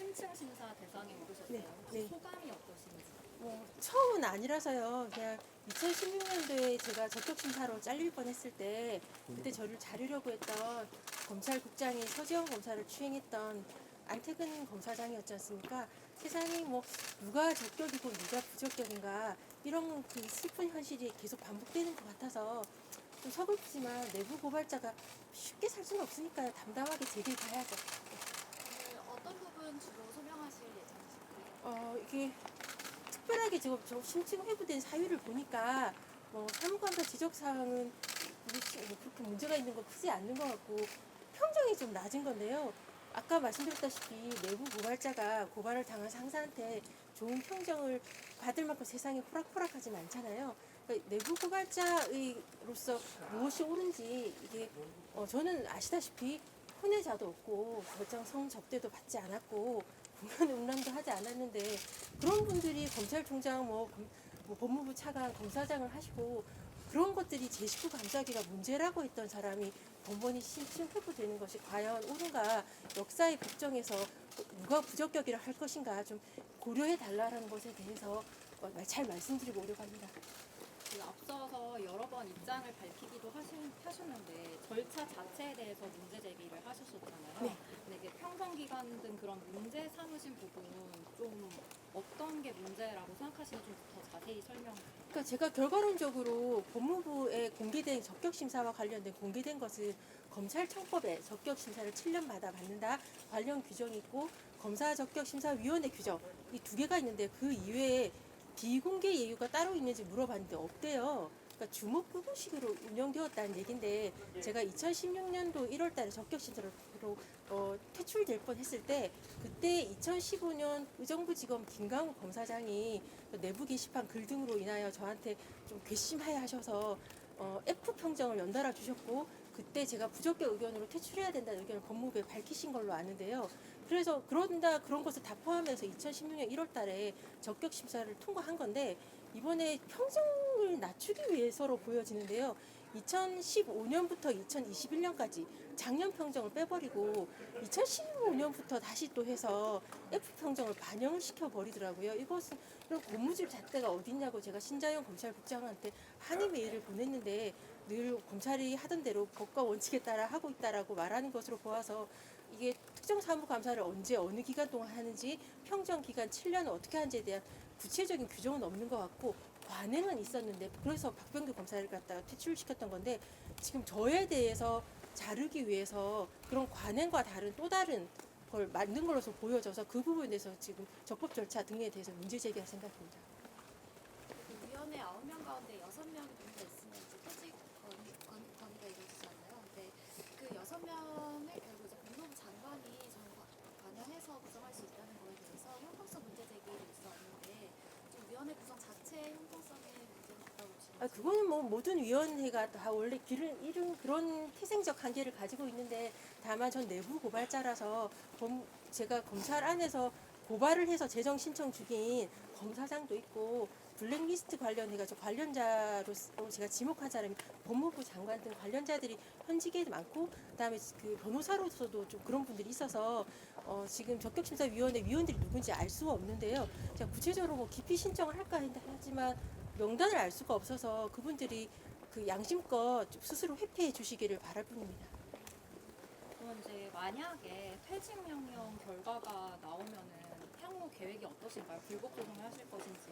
심층 심사 대상에 오르셨어요. 네, 혹시 네. 소감이 어떠신지? 처음은 아니라서요. 그냥 2016년도에 제가 적격심사로 잘릴 뻔했을 때 그때 저를 자르려고 했던 검찰국장이 서지현 검사를 추행했던 안태근 검사장이었지 않습니까? 세상이 뭐 누가 적격이고 누가 부적격인가 이런 그 슬픈 현실이 계속 반복되는 것 같아서 좀 서글프지만 내부 고발자가 쉽게 살 수는 없으니까요. 담담하게 제길 가야죠. 오늘 어떤 부분 주로 소명하실 예정이신가요? 이게 특별하게 지금 저 심층 회부된 사유를 보니까 사무감사 지적 사항은 그렇게 문제가 있는 거 크지 않는 것 같고 평정이 좀 낮은 건데요. 아까 말씀드렸다시피 내부 고발자가 고발을 당한 상사한테 좋은 평정을 받을 만큼 세상에 호락호락하진 않잖아요. 그러니까 내부 고발자로서 무엇이 옳은지 이게 저는 아시다시피 혼외자도 없고 결정 성접대도 받지 않았고 공연 음란도 하지 않았는데 그런 분들이 검찰총장 뭐 법무부 차관 검사장을 하시고 그런 것들이 제 식구 감싸기가 문제라고 했던 사람이 번번이 심층 회부되는 것이 과연 옳은가 역사의 법정에서 누가 부적격이라 할 것인가 좀 고려해 달라라는 것에 대해서 잘 말씀드리고 오려고 합니다. 그 앞서서 여러 번 입장을 밝히기도 하셨는데 절차 자체에 대해서 문제 제기를 하셨었잖아요. 네. 근데 이게 평정기관 등 그런 문제 삼으신 부분은 좀 어떤 게 문제라고 생각하시는지 좀 더 자세히 설명. 그러니까 제가 결과론적으로 법무부에 공개된 적격심사와 관련된 공개된 것은 검찰청법에 적격심사를 7년 마다 받는다 관련 규정이 있고 검사적격심사위원회 규정 이 두 개가 있는데 그 이외에 비공개 예우가 따로 있는지 물어봤는데 없대요. 그러니까 주목부분식으로 운영되었다는 얘긴데 제가 2016년도 1월달에 적격심사로 퇴출될 뻔했을 때 그때 2015년 의정부지검 김강우 검사장이 내부 게시판 글 등으로 인하여 저한테 좀 괘씸하게 하셔서 F 평정을 연달아 주셨고 그때 제가 부적격 의견으로 퇴출해야 된다는 의견을 법무부에 밝히신 걸로 아는데요. 그래서 그런 것을 다 포함해서 2016년 1월달에 적격 심사를 통과한 건데 이번에 평정을 낮추기 위해서로 보여지는데요. 2015년부터 2021년까지 작년 평정을 빼버리고 2015년부터 다시 또 해서 F 평정을 반영을 시켜버리더라고요. 이것은 이런 고무줄 잣대가 어딨냐고 제가 신자영 검찰국장한테 항의 메일을 보냈는데 늘 검찰이 하던 대로 법과 원칙에 따라 하고 있다라고 말하는 것으로 보아서 이게 특정 사무 감사를 언제 어느 기간 동안 하는지 평정 기간 7년을 어떻게 하는지에 대한 구체적인 규정은 없는 것 같고 관행은 있었는데 그래서 박병규 검사를 갖다가 퇴출시켰던 건데 지금 저에 대해서 자르기 위해서 그런 관행과 다른 또 다른 걸 만든 걸로서 보여져서 그 부분에 대해서 지금 적법 절차 등에 대해서 문제 제기할 생각입니다. 그 위원회 9명 가운데 6명이 문제가 있으면 이제 퇴직 건의가 이루어지잖아요. 근데 그 6명을 결국 이제 법무부 장관이 반영해서 구성할 수 있다는 거에 대해서 형평성 문제 제기도 있었는데 좀 위원회 구성 자체의 형평성에 문제가 있다고 보시는지. 그거는 뭐 모든 위원회가 다 원래 길을 잃은 그런 태생적 한계를 가지고 있는데 다만 전 내부 고발자라서 제가 검찰 안에서 고발을 해서 재정 신청 중인 검사장도 있고 블랙리스트 관련해가지고 관련자로 제가 지목한 사람이 법무부 장관 등 관련자들이 현직에 많고 그다음에 그 변호사로서도 좀 그런 분들이 있어서 지금 적격심사위원회 위원들이 누군지 알 수가 없는데요. 제가 구체적으로 뭐 기피 신청을 할까 하지만 명단을 알 수가 없어서 그분들이 그 양심껏 스스로 회피해 주시기를 바랄 뿐입니다. 그럼 이제 만약에 퇴직 명령 결과가 나오면은 향후 계획이 어떠신가요? 불복 조정을 하실 것인지.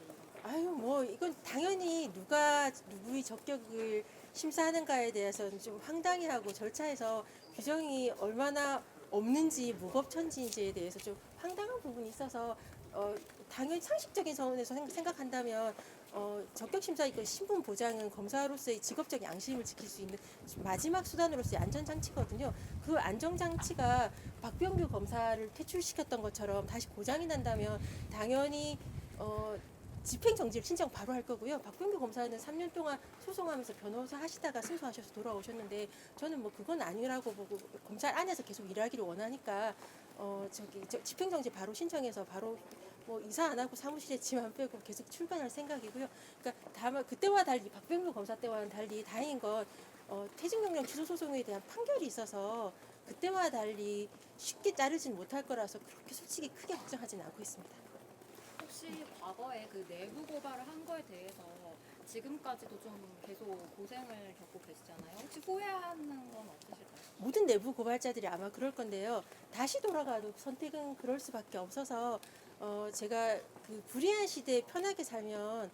이건 당연히 누가 누구의 적격을 심사하는가에 대해서는 좀 황당해하고 절차에서 규정이 얼마나 없는지 무법천지인지에 대해서 좀 황당한 부분이 있어서 당연히 상식적인 선에서 생각한다면 적격심사 이거 신분 보장은 검사로서의 직업적 양심을 지킬 수 있는 마지막 수단으로서의 안전장치거든요. 그 안전장치가 박병규 검사를 퇴출시켰던 것처럼 다시 고장이 난다면 당연히 집행정지를 신청 바로 할 거고요. 박병규 검사는 3년 동안 소송하면서 변호사 하시다가 승소하셔서 돌아오셨는데 저는 뭐 그건 아니라고 보고 검찰 안에서 계속 일하기를 원하니까 집행정지 바로 신청해서 바로 뭐 이사 안 하고 사무실에 짐 안 빼고 계속 출근할 생각이고요. 그러니까 다만 그때와 달리 박병규 검사 때와는 달리 다행인 건 퇴직명령 취소 소송에 대한 판결이 있어서 그때와 달리 쉽게 자르진 못할 거라서 그렇게 솔직히 크게 걱정하지는 않고 있습니다. 혹시 과거에 그 내부 고발을 한 거에 대해서 지금까지도 좀 계속 고생을 겪고 계시잖아요. 혹시 후회하는 건 없으실까요? 모든 내부 고발자들이 아마 그럴 건데요. 다시 돌아가도 선택은 그럴 수밖에 없어서 제가 그 불의한 시대에 편하게 살면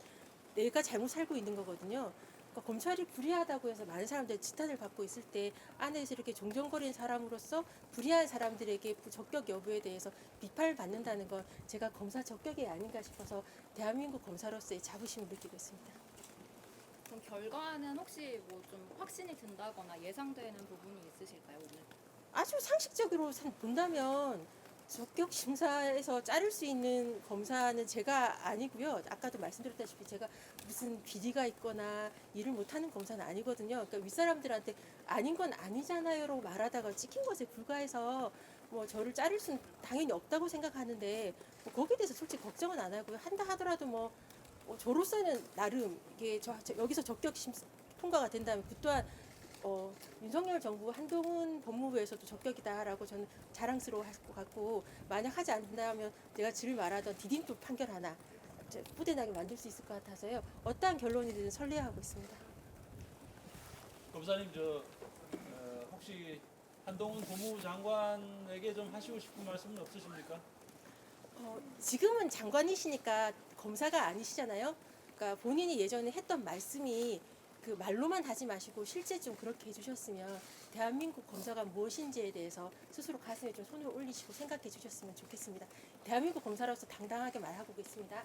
내가 잘못 살고 있는 거거든요. 그러니까 검찰이 불의하다고 해서 많은 사람들이 지탄을 받고 있을 때 안에서 이렇게 종전거리는 사람으로서 불의한 사람들에게 적격 여부에 대해서 비판을 받는다는 건 제가 검사 적격이 아닌가 싶어서 대한민국 검사로서의 자부심을 느끼고 있습니다. 그럼 결과는 혹시 뭐 좀 확신이 든다거나 예상되는 부분이 있으실까요, 오늘? 아주 상식적으로 본다면 적격 심사에서 자를 수 있는 검사는 제가 아니고요. 아까도 말씀드렸다시피 제가 무슨 비리가 있거나 일을 못하는 검사는 아니거든요. 그러니까 윗사람들한테 아닌 건 아니잖아요라고 말하다가 찍힌 것에 불과해서 뭐 저를 자를 수는 당연히 없다고 생각하는데 뭐 거기에 대해서 솔직히 걱정은 안 하고요. 한다 하더라도 저로서는 나름 이게 여기서 적격 심사 통과가 된다면 그 또한 윤석열 정부 한동훈 법무부에서도 적격이다라고 저는 자랑스러워할 것 같고 만약 하지 않는다면 내가 질 말하던 디딤돌 판결 하나 뿌듯하게 만들 수 있을 것 같아서요. 어떠한 결론이든 설레하고 있습니다. 검사님 혹시 한동훈 법무부 장관에게 좀 하시고 싶은 말씀은 없으십니까? 지금은 장관이시니까 검사가 아니시잖아요. 그러니까 본인이 예전에 했던 말씀이 그 말로만 하지 마시고 실제 좀 그렇게 해주셨으면 대한민국 검사가 무엇인지에 대해서 스스로 가슴에 좀 손을 올리시고 생각해 주셨으면 좋겠습니다. 대한민국 검사로서 당당하게 말하고 있습니다.